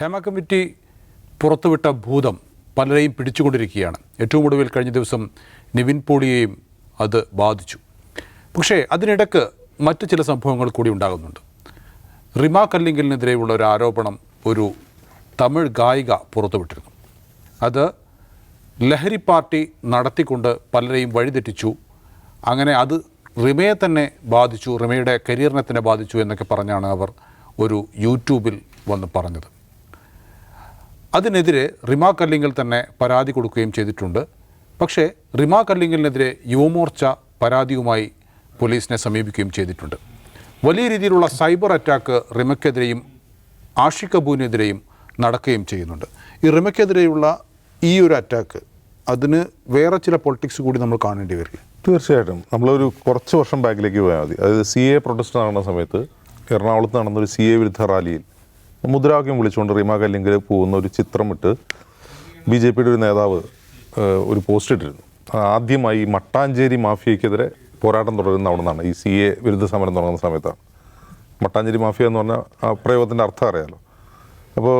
Hema committee പുറത്തുവിട്ട ഭൂതം പലരെയും പിടിച്ചുകൊണ്ടിരിക്കുകയാണ്. ഏറ്റവും ഒടുവിൽ കഴിഞ്ഞ ദിവസം നിവിൻ പോളിയെയും അത് ബാധിച്ചു. പക്ഷേ അതിനിടയ്ക്ക് മറ്റ് ചില സംഭവങ്ങൾ കൂടി ഉണ്ടാകുന്നുണ്ട്. റിമ കല്ലിങ്കലിനെതിരെയുള്ള ഒരു ആരോപണം ഒരു തമിഴ് ഗായിക പുറത്തുവിട്ടിരുന്നു. അത് ലഹരി പാർട്ടി നടത്തിക്കൊണ്ട് പലരെയും വഴിതെറ്റിച്ചു, അങ്ങനെ അത് റിമയെ തന്നെ ബാധിച്ചു, റിമയുടെ കരിയറിനെ തന്നെ ബാധിച്ചു എന്നൊക്കെ പറഞ്ഞാണ് അവർ ഒരു യൂട്യൂബിൽ വന്ന് പറഞ്ഞത്. അതിനെതിരെ റിമ കല്ലിങ്കൽ തന്നെ പരാതി കൊടുക്കുകയും ചെയ്തിട്ടുണ്ട്. പക്ഷേ റിമ കല്ലിങ്കലിനെതിരെ യുവമോർച്ച പരാതിയുമായി പോലീസിനെ സമീപിക്കുകയും ചെയ്തിട്ടുണ്ട്. വലിയ രീതിയിലുള്ള സൈബർ അറ്റാക്ക് റിമയ്ക്കെതിരെയും ആഷിഖ് കപൂറിനെതിരെയും നടക്കുകയും ചെയ്യുന്നുണ്ട്. ഈ റിമയ്ക്കെതിരെയുള്ള ഈ ഒരു അറ്റാക്ക്, അതിന് വേറെ ചില പൊളിറ്റിക്സ് കൂടി നമ്മൾ കാണേണ്ടി വരില്ല? തീർച്ചയായിട്ടും. നമ്മളൊരു കുറച്ച് വർഷം ബാക്കിലേക്ക് പോയാൽ മതി. അതായത് CA പ്രൊട്ടസ്റ്റ് നടന്ന സമയത്ത് എറണാകുളത്ത് നടന്നൊരു CA വിരുദ്ധ റാലിയിൽ മുദ്രാവാക്യം വിളിച്ചുകൊണ്ട് റിമ കല്ലിങ്കൽ പോകുന്ന ഒരു ചിത്രമിട്ട് BJPയുടെ ഒരു നേതാവ് ഒരു പോസ്റ്റ് ഇട്ടിരുന്നു. ആദ്യമായി മട്ടാഞ്ചേരി മാഫിയയ്ക്കെതിരെ പോരാട്ടം തുടരുന്ന അവിടെ നിന്നാണ്. ഈ CA വിരുദ്ധ സമരം തുടങ്ങുന്ന സമയത്താണ്. മട്ടാഞ്ചേരി മാഫിയ എന്ന് പറഞ്ഞാൽ ആ പ്രയോഗത്തിൻ്റെ അർത്ഥം അറിയാലോ. അപ്പോൾ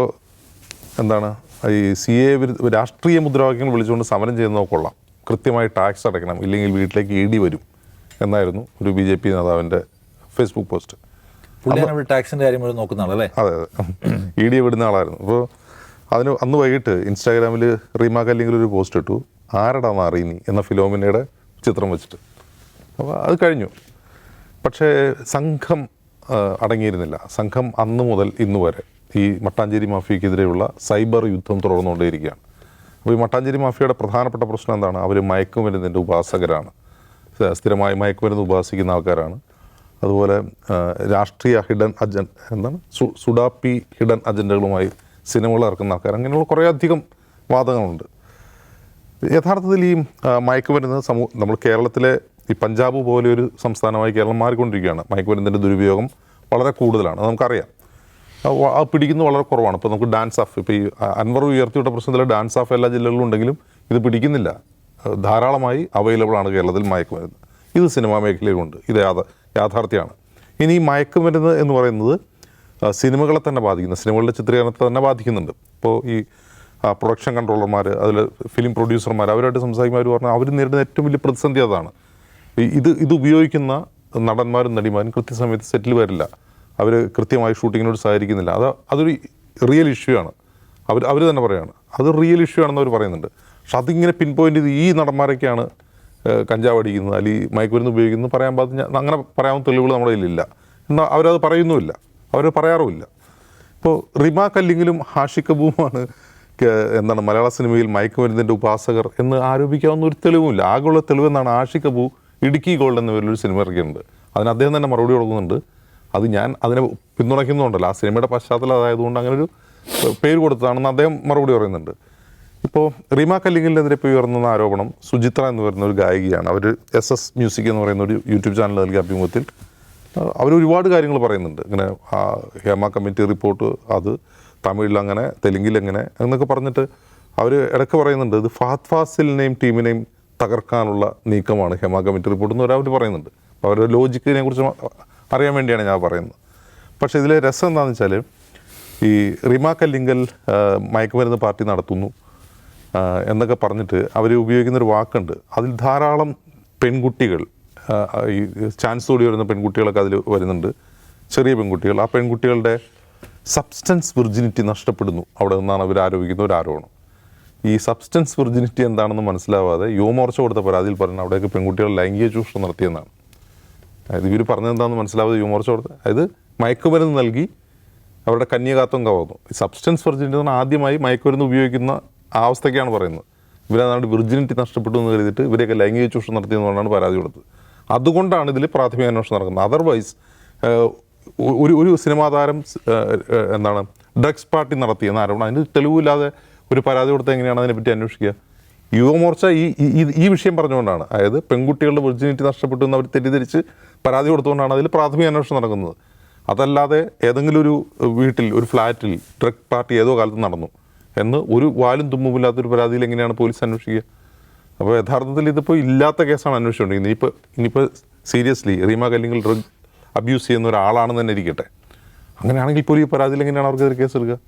എന്താണ് ഈ CA രാഷ്ട്രീയ മുദ്രാവാക്യങ്ങൾ വിളിച്ചുകൊണ്ട് സമരം ചെയ്യുന്നതൊക്കെ കൊള്ളാം, കൃത്യമായി ടാക്സ് അടയ്ക്കണം, ഇല്ലെങ്കിൽ വീട്ടിലേക്ക് ED വരും എന്നായിരുന്നു ഒരു BJP നേതാവിൻ്റെ ഫേസ്ബുക്ക് പോസ്റ്റ്. ടാക്സിൻ്റെ കാര്യം നോക്കുന്ന ആളല്ലേ? അതെ, ED വിടുന്ന ആളായിരുന്നു. അപ്പോൾ അന്ന് വൈകിട്ട് ഇൻസ്റ്റാഗ്രാമിൽ റിമ കല്ലിങ്കൽ ഒരു പോസ്റ്റ് ഇട്ടു, ആരടാന്ന് അറിയുന്നി എന്ന ഫിലോമിനയുടെ ചിത്രം വെച്ചിട്ട്. അപ്പോൾ അത് കഴിഞ്ഞു. പക്ഷേ സംഘം അടങ്ങിയിരുന്നില്ല. സംഘം അന്ന് മുതൽ ഇന്ന് വരെ ഈ മട്ടാഞ്ചേരി മാഫിയക്കെതിരെയുള്ള സൈബർ യുദ്ധം തുടർന്നുകൊണ്ടേയിരിക്കുകയാണ്. അപ്പോൾ ഈ മട്ടാഞ്ചേരി മാഫിയയുടെ പ്രധാനപ്പെട്ട പ്രശ്നം എന്താണ്? അവർ മയക്കുമരുന്നിൻ്റെ ഉപാസകരാണ്, സ്ഥിരമായി മയക്കുമരുന്ന് ഉപാസിക്കുന്ന ആൾക്കാരാണ്. അതുപോലെ രാഷ്ട്രീയ ഹിഡൻ സുഡാപ്പി ഹിഡൻ അജണ്ടകളുമായി സിനിമകൾ ഇറക്കുന്ന ആൾക്കാർ, അങ്ങനെയുള്ള കുറേയധികം വാദങ്ങളുണ്ട്. യഥാർത്ഥത്തിൽ ഈ മയക്കുമരുന്ന് നമ്മൾ കേരളത്തിലെ ഈ പഞ്ചാബ് പോലെ ഒരു സംസ്ഥാനമായി കേരളം മാറിക്കൊണ്ടിരിക്കുകയാണ്. മയക്കുമരുന്നിൻ്റെ ദുരുപയോഗം വളരെ കൂടുതലാണ്, നമുക്കറിയാം. ആ പിടിക്കുന്നത് വളരെ കുറവാണ്. ഇപ്പോൾ നമുക്ക് ഡാൻസ് ഓഫ്, ഇപ്പോൾ ഈ അൻവർ ഉയർത്തിവിട്ട പ്രശ്നത്തിൽ ഡാൻസ് ഓഫ് എല്ലാ ജില്ലകളിലും ഉണ്ടെങ്കിലും ഇത് പിടിക്കുന്നില്ല. ധാരാളമായി അവൈലബിൾ ആണ് കേരളത്തിൽ മയക്കുമരുന്ന്. ഇത് സിനിമാ മേഖലയിലുണ്ട്, ഇത് യാഥാർത്ഥ്യമാണ്. ഇനി ഈ മയക്കുമരുന്ന് എന്ന് പറയുന്നത് സിനിമകളെ തന്നെ ബാധിക്കുന്നു, സിനിമകളുടെ ചിത്രീകരണത്തെ തന്നെ ബാധിക്കുന്നുണ്ട്. ഇപ്പോൾ ഈ പ്രൊഡക്ഷൻ കൺട്രോളർമാർ, അതിൽ ഫിലിം പ്രൊഡ്യൂസർമാർ, അവരായിട്ട് സംസാരിക്കുമ്പോൾ പറഞ്ഞാൽ അവർ നേരിടുന്ന ഏറ്റവും വലിയ പ്രതിസന്ധി അതാണ്. ഇത് ഉപയോഗിക്കുന്ന നടന്മാരും നടിമാരും കൃത്യസമയത്ത് സെറ്റിൽ വരില്ല, അവർ കൃത്യമായി ഷൂട്ടിങ്ങിനോട് സഹകരിക്കുന്നില്ല. അതൊരു റിയൽ ഇഷ്യൂ ആണ്. അവർ തന്നെ പറയുകയാണ് അത് റിയൽ ഇഷ്യൂ ആണെന്ന് അവർ പറയുന്നുണ്ട്. പക്ഷെ അതിങ്ങനെ പിൻ പോയിൻ്റ് ചെയ്ത് ഈ നടന്മാരൊക്കെയാണ് കഞ്ചാവ് അടിക്കുന്നത് അല്ലെങ്കിൽ മയക്കുമരുന്ന് ഉപയോഗിക്കുന്നത് പറയാൻ പാടില്ല. അങ്ങനെ പറയാവുന്ന തെളിവുകൾ നമ്മുടെ കയ്യിലില്ല. എന്നാൽ അവരത് പറയുന്നുമില്ല, അവർ പറയാറുമില്ല. ഇപ്പോൾ റിമ കല്ലിങ്കലും ആഷിഖ് കപൂറുമാണ് മലയാള സിനിമയിൽ മയക്കുമരുന്നിൻ്റെ ഉപാസകർ എന്ന് ആരോപിക്കാവുന്ന ഒരു തെളിവുമില്ല. ആകെയുള്ള തെളിവെന്നാണ് ആഷിഖ് കപൂർ ഇടുക്കി ഗോൾഡ് എന്ന പേരിലൊരു സിനിമ ഇറക്കിയിട്ടുണ്ട്. അതിന് അദ്ദേഹം തന്നെ മറുപടി കൊടുക്കുന്നുണ്ട്. അത് ഞാൻ അതിനെ പിന്തുണയ്ക്കുന്നുണ്ടല്ലോ, ആ സിനിമയുടെ പശ്ചാത്തലം അതായതുകൊണ്ട് അങ്ങനെ ഒരു പേര് കൊടുത്തതാണെന്ന് അദ്ദേഹം മറുപടി പറയുന്നുണ്ട്. ഇപ്പോൾ റിമ കല്ലിങ്കലിനെതിരെ ഇപ്പോൾ ഉയർന്ന ആരോപണം സുചിത്ര എന്ന് പറയുന്ന ഒരു ഗായികയാണ്. അവർ SS മ്യൂസിക് എന്ന് പറയുന്ന ഒരു യൂട്യൂബ് ചാനൽ നൽകിയ അഭിമുഖത്തിൽ അവർ ഒരുപാട് കാര്യങ്ങൾ പറയുന്നുണ്ട്. ഇങ്ങനെ ഹേമ കമ്മിറ്റി റിപ്പോർട്ട് അത് തമിഴിൽ അങ്ങനെ, തെലുങ്കിൽ എങ്ങനെ എന്നൊക്കെ പറഞ്ഞിട്ട് അവർ ഇടയ്ക്ക് പറയുന്നുണ്ട് ഇത് ഫഹദ് ഫാസിലിനെയും ടീമിനെയും തകർക്കാനുള്ള നീക്കമാണ് ഹേമ കമ്മിറ്റി റിപ്പോർട്ട് എന്ന് അവർ പറയുന്നുണ്ട്. അപ്പോൾ അവരുടെ ലോജിക്കിനെ കുറിച്ച് അറിയാൻ വേണ്ടിയാണ് ഞാൻ പറയുന്നത്. പക്ഷേ ഇതിലെ രസം എന്താണെന്ന് വെച്ചാൽ ഈ റിമ കല്ലിങ്കൽ മയക്കുമരുന്ന് പാർട്ടി നടത്തുന്നു എന്നൊക്കെ പറഞ്ഞിട്ട് അവർ ഉപയോഗിക്കുന്നൊരു വാക്കുണ്ട്. അതിൽ ധാരാളം പെൺകുട്ടികൾ, ഈ ചാൻസ് കൂടി വരുന്ന പെൺകുട്ടികളൊക്കെ അതിൽ വരുന്നുണ്ട്, ചെറിയ പെൺകുട്ടികൾ. ആ പെൺകുട്ടികളുടെ സബ്സ്റ്റൻസ് വിർജിനിറ്റി നഷ്ടപ്പെടുന്നു അവിടെ നിന്നാണ് അവർ ആരോപിക്കുന്ന ഒരു ആരോപണം. ഈ സബ്സ്റ്റൻസ് വിർജിനിറ്റി എന്താണെന്ന് മനസ്സിലാവാതെ യുവമോർച്ച കൊടുത്ത പരാതിയിൽ പറഞ്ഞാൽ അവിടെയൊക്കെ പെൺകുട്ടികൾ ലൈംഗിക ചൂഷണം നടത്തിയെന്നാണ്. അതായത് ഇവർ പറഞ്ഞതെന്താണെന്ന് മനസ്സിലാവാതെ യുവമോർച്ച കൊടുത്ത, അതായത് മയക്കുമരുന്ന് നൽകി അവരുടെ കന്യകാത്വം കവർന്നു. ഈ സബ്സ്റ്റൻസ് വിർജിനിറ്റി എന്ന് പറഞ്ഞാൽ ആദ്യമായി മയക്കുമരുന്ന് ഉപയോഗിക്കുന്ന ആ അവസ്ഥയ്ക്കാണ് പറയുന്നത്. ഇവരതാണ്ട് വിർജിനിറ്റി നഷ്ടപ്പെട്ടു എന്ന് കരുതിയിട്ട് ഇവരെയൊക്കെ ലൈംഗിക ചൂഷണം നടത്തിയെന്നുകൊണ്ടാണ് പരാതി കൊടുത്തത്. അതുകൊണ്ടാണ് ഇതിൽ പ്രാഥമിക അന്വേഷണം നടക്കുന്നത്. അതർവൈസ് ഒരു സിനിമാ താരം ഡ്രഗ്സ് പാർട്ടി നടത്തിയെന്ന ആരോപണം, അതിന് തെളിവില്ലാതെ ഒരു പരാതി കൊടുത്താൽ എങ്ങനെയാണ് അതിനെപ്പറ്റി അന്വേഷിക്കുക? യുവമോർച്ച ഈ വിഷയം പറഞ്ഞുകൊണ്ടാണ്, അതായത് പെൺകുട്ടികളുടെ വിർജിനിറ്റി നഷ്ടപ്പെട്ടു എന്ന് അവർ തെറ്റിദ്ധരിച്ച് പരാതി കൊടുത്തുകൊണ്ടാണ് അതിൽ പ്രാഥമിക അന്വേഷണം നടക്കുന്നത്. അതല്ലാതെ ഏതെങ്കിലും ഒരു വീട്ടിൽ, ഒരു ഫ്ലാറ്റിൽ ഡ്രഗ് പാർട്ടി ഏതോ കാലത്ത് നടന്നു എന്ന് ഒരു വാലും തുമ്മുമില്ലാത്തൊരു പരാതിയിൽ എങ്ങനെയാണ് പോലീസ് അന്വേഷിക്കുക? അപ്പോൾ യഥാർത്ഥത്തിൽ ഇതിപ്പോൾ ഇല്ലാത്ത കേസാണ് അന്വേഷിച്ചുകൊണ്ടിരിക്കുന്നത്. ഇനിയിപ്പോൾ seriously Rima Kallingal drug abuse ചെയ്യുന്ന ഒരാളാണെന്ന് തന്നെ ഇരിക്കട്ടെ, അങ്ങനെയാണെങ്കിൽ പോലും ഈ പരാതിയിൽ എങ്ങനെയാണ് അവർക്കെതിരെ കേസെടുക്കുക?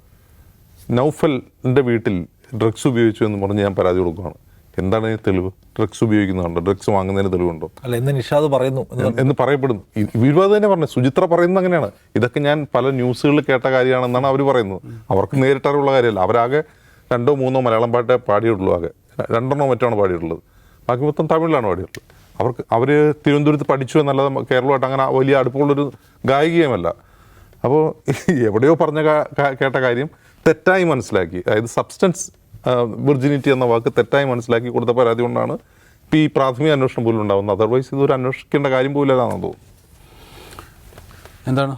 നൗഫലിൻ്റെ വീട്ടിൽ ഡ്രഗ്സ് ഉപയോഗിച്ചു എന്ന് പറഞ്ഞ് ഞാൻ പരാതി കൊടുക്കുകയാണ്. എന്താണ് ഈ തെളിവ്? ഡ്രഗ്സ് ഉപയോഗിക്കുന്നുണ്ടോ? ഡ്രഗ്സ് വാങ്ങുന്നതിന് തെളിവുണ്ടോ അല്ല എന്ന് നിഷാദ് പറയുന്നു എന്ന് പറയപ്പെടുന്നു. വിവാദം തന്നെ പറഞ്ഞു. സുചിത്ര പറയുന്നത് അങ്ങനെയാണ്. ഇതൊക്കെ ഞാൻ പല ന്യൂസുകളിൽ കേട്ട കാര്യമാണെന്നാണ് അവർ പറയുന്നത്. അവർക്ക് നേരിട്ടറിവുള്ള കാര്യമല്ല. അവരാകെ 2 or 3 മലയാളം പാട്ടേ പാടിയിട്ടുള്ളൂ. ആകെ 2 മറ്റാണ് പാടിയിട്ടുള്ളത്. ബാക്കി മൊത്തം തമിഴിലാണ് പാടിയിട്ടുള്ളത്. അവർ തിരുവനന്തപുരത്ത് പഠിച്ചു എന്നല്ലാതെ കേരളമായിട്ട് അങ്ങനെ വലിയ അടുപ്പമുള്ളൊരു ഗായികയുമല്ല. അപ്പോൾ എവിടെയോ പറഞ്ഞ കേട്ട കാര്യം തെറ്റായി മനസ്സിലാക്കി. അതായത് സബ്സ്റ്റൻസ് വിർജിനിറ്റി എന്ന വാക്ക് തെറ്റായി മനസ്സിലാക്കി കൊടുത്ത പരാതി കൊണ്ടാണ് ഇപ്പോൾ ഈ പ്രാഥമിക അന്വേഷണം പോലും ഉണ്ടാകുന്നത്. അതർവൈസ് ഇതൊരു അന്വേഷിക്കേണ്ട കാര്യം പോലും അല്ലാണെന്ന് തോന്നുന്നു. എന്താണ്?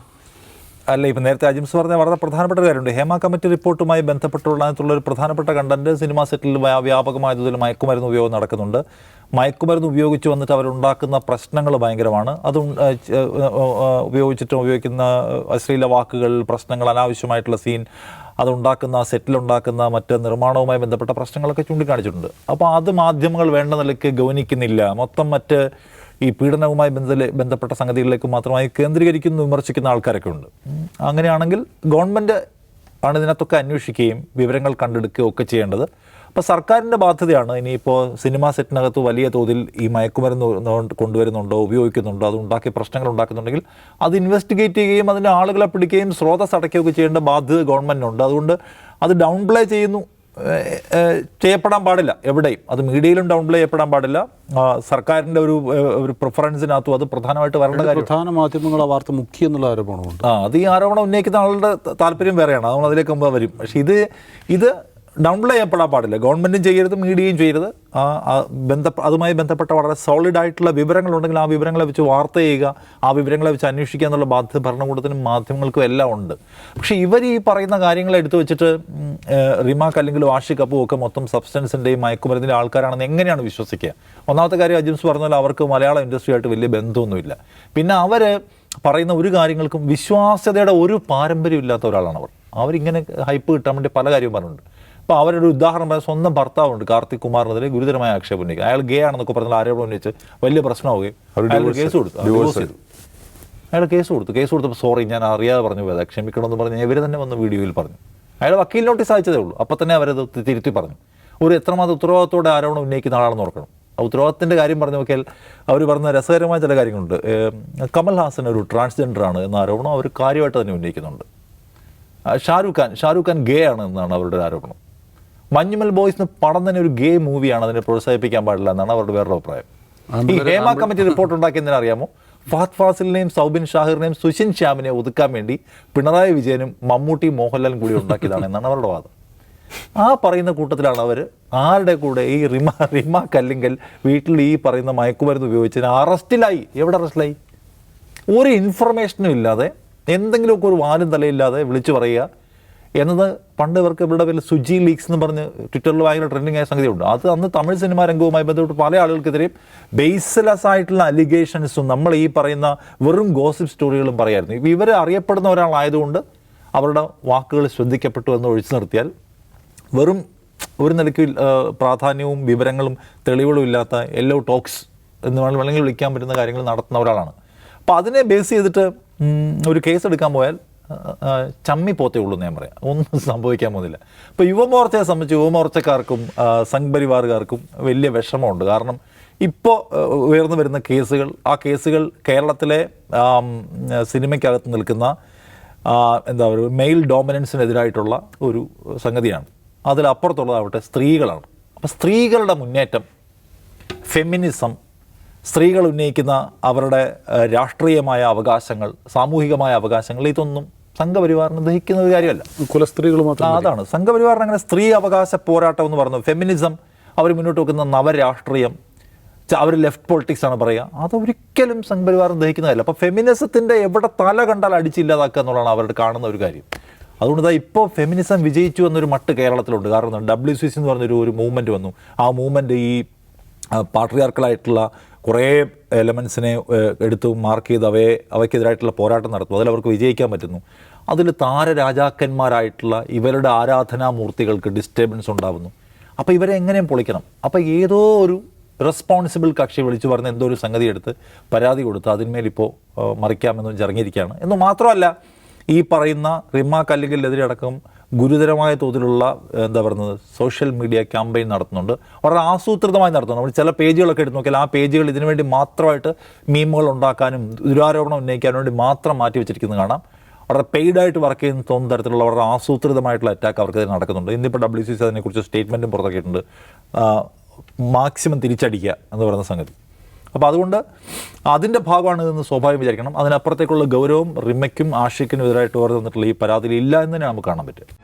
അല്ല, ഇപ്പം നേരത്തെ അജിംസ് പറഞ്ഞ വളരെ പ്രധാനപ്പെട്ട കാര്യമുണ്ട്. ഹേമ കമ്മിറ്റി റിപ്പോർട്ടുമായി ബന്ധപ്പെട്ടുള്ള ഒരു പ്രധാനപ്പെട്ട കണ്ടന്റ് സിനിമാ സെറ്റിൽ വ്യാപകമായ തോതിൽ മയക്കുമരുന്ന് ഉപയോഗം നടക്കുന്നുണ്ട്. മയക്കുമരുന്ന് ഉപയോഗിച്ച് വന്നിട്ട് അവരുണ്ടാക്കുന്ന പ്രശ്നങ്ങൾ ഭയങ്കരമാണ്. അത് ഉപയോഗിക്കുന്ന അശ്ലീല വാക്കുകൾ, പ്രശ്നങ്ങൾ, അനാവശ്യമായിട്ടുള്ള സീൻ, അതുണ്ടാക്കുന്ന സെറ്റിലുണ്ടാക്കുന്ന മറ്റ് നിർമ്മാണവുമായി ബന്ധപ്പെട്ട പ്രശ്നങ്ങളൊക്കെ ചൂണ്ടിക്കാണിച്ചിട്ടുണ്ട്. അപ്പോൾ അത് മാധ്യമങ്ങൾ വേണ്ട നിലയ്ക്ക് ഗൗനിക്കുന്നില്ല. മൊത്തം മറ്റ് ഈ പീഡനവുമായി ബന്ധപ്പെട്ട സംഗതികളിലേക്ക് മാത്രമായി കേന്ദ്രീകരിക്കുന്നു, വിമർശിക്കുന്ന ആൾക്കാരൊക്കെ ഉണ്ട്. അങ്ങനെയാണെങ്കിൽ ഗവൺമെൻറ് ആണ് ഇതിനകത്തൊക്കെ അന്വേഷിക്കുകയും വിവരങ്ങൾ കണ്ടെടുക്കുകയും ഒക്കെ ചെയ്യേണ്ടത്. അപ്പോൾ സർക്കാരിൻ്റെ ബാധ്യതയാണ്. ഇനിയിപ്പോൾ സിനിമാ സെറ്റിനകത്ത് വലിയ തോതിൽ ഈ മയക്കുമരുന്ന് കൊണ്ടുവരുന്നുണ്ടോ, ഉപയോഗിക്കുന്നുണ്ടോ, അത് ഉണ്ടാക്കി പ്രശ്നങ്ങൾ ഉണ്ടാക്കുന്നുണ്ടെങ്കിൽ അത് ഇൻവെസ്റ്റിഗേറ്റ് ചെയ്യുകയും അതിൻ്റെ ആളുകളെ പിടിക്കുകയും സ്രോതസ് അടയ്ക്കുകയൊക്കെ ചെയ്യേണ്ട ബാധ്യത ഗവൺമെൻറ്റിനുണ്ട്. അതുകൊണ്ട് അത് ഡൗൺ പ്ലേ ചെയ്യപ്പെടാൻ പാടില്ല എവിടെയും. അത് മീഡിയയിലും ഡൗൺ പ്ലേ ചെയ്യപ്പെടാൻ പാടില്ല. സർക്കാരിൻ്റെ ഒരു പ്രിഫറൻസിനകത്തും അത് പ്രധാനമായിട്ട് വരേണ്ട കാര്യം. പ്രധാന മാധ്യമങ്ങൾ ആ വാർത്ത മുഖ്യ എന്നുള്ള ആരോപണമുണ്ട്. അത് ഈ ആരോപണം ഉന്നയിക്കുന്ന ആളുടെ താല്പര്യം വേറെയാണ്. നമ്മൾ അതിലേക്ക് മുമ്പ് വരും. പക്ഷേ ഇത് ഡൗൺ പ്ലേ ചെയ്യപ്പെടാൻ പാടില്ല. ഗവൺമെൻറ്റും ചെയ്യരുത്, മീഡിയയും ചെയ്യരുത്. അതുമായി ബന്ധപ്പെട്ട വളരെ സോളിഡായിട്ടുള്ള വിവരങ്ങളുണ്ടെങ്കിൽ ആ വിവരങ്ങളെ വെച്ച് വാർത്ത ചെയ്യുക, ആ വിവരങ്ങളെ വെച്ച് അന്വേഷിക്കുക എന്നുള്ള ബാധ്യത ഭരണകൂടത്തിനും മാധ്യമങ്ങൾക്കും എല്ലാം ഉണ്ട്. പക്ഷേ ഇവർ ഈ പറയുന്ന കാര്യങ്ങൾ എടുത്തു വെച്ചിട്ട് റിമാക്ക് അല്ലെങ്കിൽ വാഷിക് കപ്പും ഒക്കെ മൊത്തം സബ്സ്റ്റൻസിൻ്റെയും മയക്കുമരുന്നിൻ്റെ ആൾക്കാരാണെന്ന് എങ്ങനെയാണ് വിശ്വസിക്കുക? ഒന്നാമത്തെ കാര്യം അജിംസ് പറഞ്ഞ പോലെ അവർക്ക് മലയാള ഇൻഡസ്ട്രിയായിട്ട് വലിയ ബന്ധമൊന്നുമില്ല. പിന്നെ അവർ പറയുന്ന ഒരു കാര്യങ്ങൾക്കും വിശ്വാസ്യതയുടെ ഒരു പാരമ്പര്യം ഇല്ലാത്ത ഒരാളാണ് അവരിങ്ങനെ ഹൈപ്പ് കിട്ടാൻ വേണ്ടി പല കാര്യവും പറഞ്ഞിട്ടുണ്ട്. അപ്പോൾ അവരൊരു ഉദാഹരണം പറയാൻ സ്വന്തം ഭർത്താവുണ്ട് കാർത്തിക് കുമാറിനെതിരെ ഗുരുതരമായ ആക്ഷേപം ഉന്നയിക്കുക. അയാൾ ഗേ ആണെന്നൊക്കെ പറഞ്ഞാൽ ആരോപണം ഉന്നയിച്ച് വലിയ പ്രശ്നമാവുകയും അയാൾ കേസ് കൊടുത്തു. അയാൾ കേസ് കൊടുത്തപ്പോൾ സോറി ഞാൻ അറിയാതെ പറഞ്ഞു പോയത്, ക്ഷമിക്കണമെന്ന് പറഞ്ഞ് ഇവർ തന്നെ വന്ന് വീഡിയോയിൽ പറഞ്ഞു. അയാൾ വക്കീൽ നോട്ടീസ് അയച്ചതേ ഉള്ളൂ. അപ്പം തന്നെ അവരത് തിരുത്തി പറഞ്ഞു. ഒരു എത്രമാത്രം ഉത്തരവാദിത്തോടെ ആരോപണം ഉന്നയിക്കുന്ന ആളാണെന്ന് ഓർക്കണം. ആ ഉത്തരവാദിത്തത്തിൻ്റെ കാര്യം പറഞ്ഞു നോക്കിയാൽ അവർ പറഞ്ഞ രസകരമായ ചില കാര്യങ്ങളുണ്ട്. കമൽ ഹാസൻ ഒരു ട്രാൻസ്ജെൻഡറാണ് എന്ന ആരോപണം അവർ കാര്യമായിട്ട് തന്നെ ഉന്നയിക്കുന്നുണ്ട്. ഷാരൂഖ് ഖാൻ ഗേ ആണ് എന്നാണ് അവരുടെ ആരോപണം. മഞ്ഞുമൽ ബോയ്സ് പടം തന്നെ ഒരു ഗേ മൂവിയാണ്, അതിനെ പ്രോത്സാഹിപ്പിക്കാൻ പാടില്ല എന്നാണ് അവരുടെ വേറൊരു അഭിപ്രായം. ഈ ഹേമ കമ്മിറ്റി റിപ്പോർട്ട് ഉണ്ടാക്കിയതിനെ അറിയാമോ? ഫഹദ് ഫാസിലിനെയും സൗബിൻ ഷാഹിറിനെയും സുഷിൻ ശ്യാമിനെ ഒതുക്കാൻ വേണ്ടി പിണറായി വിജയനും മമ്മൂട്ടി മോഹൻലാലും കൂടി ഉണ്ടാക്കിയതാണ് എന്നാണ് അവരുടെ വാദം. ആ പറയുന്ന കൂട്ടത്തിലാണ് അവർ ആരുടെ കൂടെ ഈ റിമാക്ക് അല്ലെങ്കിൽ വീട്ടിൽ ഈ പറയുന്ന മയക്കുമരുന്ന് ഉപയോഗിച്ചതിന് അറസ്റ്റിലായി. എവിടെ അറസ്റ്റിലായി? ഒരു ഇൻഫർമേഷനും ഇല്ലാതെ, എന്തെങ്കിലുമൊക്കെ ഒരു വാലും തലയില്ലാതെ വിളിച്ചു പറയുക എന്നത് പണ്ട് ഇവർക്ക് ഇവിടെ വലിയ സുജി ലീക്സ് എന്ന് പറഞ്ഞ് ട്വിറ്ററിൽ ഭയങ്കര ട്രെൻഡിങ് ആയ സംഗതിയുണ്ട്. അത് അന്ന് തമിഴ് സിനിമാ രംഗവുമായി ബന്ധപ്പെട്ട് പല ആളുകൾക്കെതിരെയും ബേസ്ലെസ് ആയിട്ടുള്ള അലിഗേഷൻസും നമ്മൾ ഈ പറയുന്ന വെറും ഗോസിപ്പ് സ്റ്റോറികളും പറയായിരുന്നു. ഇപ്പോൾ ഇവർ അറിയപ്പെടുന്ന ഒരാളായതുകൊണ്ട് അവരുടെ വാക്കുകൾ ശ്രദ്ധിക്കപ്പെട്ടു എന്ന് ഒഴിച്ചു നിർത്തിയാൽ വെറും ഒരു നിലയ്ക്ക് പ്രാധാന്യവും വിവരങ്ങളും തെളിവുകളും ഇല്ലാത്ത യെല്ലോ ടോക്സ് എന്ന് വേണമെങ്കിൽ വിളിക്കാൻ പറ്റുന്ന കാര്യങ്ങൾ നടത്തുന്ന ഒരാളാണ്. അപ്പോൾ അതിനെ ബേസ് ചെയ്തിട്ട് ഒരു കേസ് എടുക്കാൻ പോയാൽ ചമ്മി പോത്തേ ഉള്ളൂ എന്ന് ഞാൻ പറയാം. ഒന്നും സംഭവിക്കാൻ പോകുന്നില്ല. ഇപ്പോൾ യുവമോർച്ചയെ സംബന്ധിച്ച് യുവമോർച്ചക്കാർക്കും സംഘ് പരിവാറുകാർക്കും വലിയ വിഷമമുണ്ട്. കാരണം ഇപ്പോൾ ഉയർന്നു വരുന്ന കേസുകൾ, ആ കേസുകൾ കേരളത്തിലെ സിനിമയ്ക്കകത്ത് നിൽക്കുന്ന എന്താ പറയുക മെയിൽ ഡോമിനൻസിനെതിരായിട്ടുള്ള ഒരു സംഗതിയാണ്. അതിലപ്പുറത്തുള്ളതാവട്ടെ സ്ത്രീകളാണ്. അപ്പോൾ സ്ത്രീകളുടെ മുന്നേറ്റം, ഫെമിനിസം, സ്ത്രീകൾ ഉന്നയിക്കുന്ന അവരുടെ രാഷ്ട്രീയമായ അവകാശങ്ങൾ, സാമൂഹികമായ അവകാശങ്ങൾ, ഇതൊന്നും സംഘപരിവാറിന് ദഹിക്കുന്ന ഒരു കാര്യമല്ല. കുലസ്ത്രീകൾ മാത്രം അതാണ് സംഘപരിവാറിന് അങ്ങനെ സ്ത്രീ അവകാശ പോരാട്ടം എന്ന് പറഞ്ഞു. ഫെമിനിസം, അവർ മുന്നോട്ട് വെക്കുന്ന നവരാഷ്ട്രീയം, അവർ ലെഫ്റ്റ് പൊളിറ്റിക്സ് ആണ് പറയുക, അതൊരിക്കലും സംഘപരിവാറിന് ദഹിക്കുന്നതല്ല. അപ്പോൾ ഫെമിനിസത്തിൻ്റെ എവിടെ തല കണ്ടാൽ അടിച്ചില്ലാതാക്കുക എന്നുള്ളതാണ് അവരുടെ കാണുന്ന ഒരു കാര്യം. അതുകൊണ്ട് ഇപ്പോൾ ഫെമിനിസം വിജയിച്ചു എന്നൊരു മട്ട് കേരളത്തിലുണ്ട്. കാരണം WCC എന്ന് പറഞ്ഞൊരു മൂവ്മെൻറ്റ് വന്നു. ആ മൂവ്മെൻറ്റ് ഈ പാട്രിയാർക്കലായിട്ടുള്ള കുറേ എലമെൻസിനെ എടുത്ത് മാർക്ക് ചെയ്ത് അവയ്ക്കെതിരായിട്ടുള്ള പോരാട്ടം നടത്തും. അതിലവർക്ക് വിജയിക്കാൻ പറ്റുന്നു. അതിൽ താരരാജാക്കന്മാരായിട്ടുള്ള ഇവരുടെ ആരാധനാമൂർത്തികൾക്ക് ഡിസ്റ്റർബൻസ് ഉണ്ടാകുന്നു. അപ്പോൾ ഇവരെ എങ്ങനെയും പൊളിക്കണം. അപ്പോൾ ഏതോ ഒരു റെസ്പോൺസിബിൾ കക്ഷി വിളിച്ചു പറഞ്ഞ് എന്തോ ഒരു സംഗതി എടുത്ത് പരാതി കൊടുത്ത് അതിന്മേലിപ്പോൾ മറിക്കാമെന്ന് ഇറങ്ങിയിരിക്കുകയാണ്. എന്ന് മാത്രമല്ല, ഈ പറയുന്ന റിമാക്ക് അല്ലെങ്കിൽ എതിരെ അടക്കം ഗുരുതരമായ തോതിലുള്ള എന്താ പറയുന്നത് സോഷ്യൽ മീഡിയ ക്യാമ്പയിൻ നടത്തുന്നുണ്ട്, വളരെ ആസൂത്രിതമായി നടത്തുന്നുണ്ട്. നമ്മൾ ചില പേജുകളൊക്കെ എടുത്ത് നോക്കിയാൽ ആ പേജുകൾ ഇതിനു വേണ്ടി മാത്രമായിട്ട് മീമുകൾ ഉണ്ടാക്കാനും ദുരാരോപണം ഉന്നയിക്കാനും വേണ്ടി മാത്രം മാറ്റി വെച്ചിരിക്കുന്നത് കാണാം. വളരെ പെയ്ഡായിട്ട് വർക്ക് ചെയ്യുന്ന തോന്നുന്ന തരത്തിലുള്ള വളരെ ആസൂത്രിതമായിട്ടുള്ള അറ്റാക്ക് അവർക്ക് നടക്കുന്നുണ്ട്. ഇന്നിപ്പോൾ WCC അതിനെക്കുറിച്ച് സ്റ്റേറ്റ്മെൻറ്റും പുറത്താക്കിയിട്ടുണ്ട്, മാക്സിമം തിരിച്ചടിക്കുക എന്ന് പറയുന്ന സംഗതി. അപ്പോൾ അതുകൊണ്ട് അതിൻ്റെ ഭാഗമാണ് ഇതെന്ന് സ്വാഭാവികം വിചാരിക്കണം. അതിനപ്പുറത്തേക്കുള്ള ഗൗരവം റിമയ്ക്കും ആഷിഖിനും എതിരായിട്ട് ഓർത്ത് തന്നിട്ടുള്ള ഈ പരാതിയിൽ ഇല്ല എന്ന് തന്നെ നമുക്ക് കാണാൻ പറ്റും.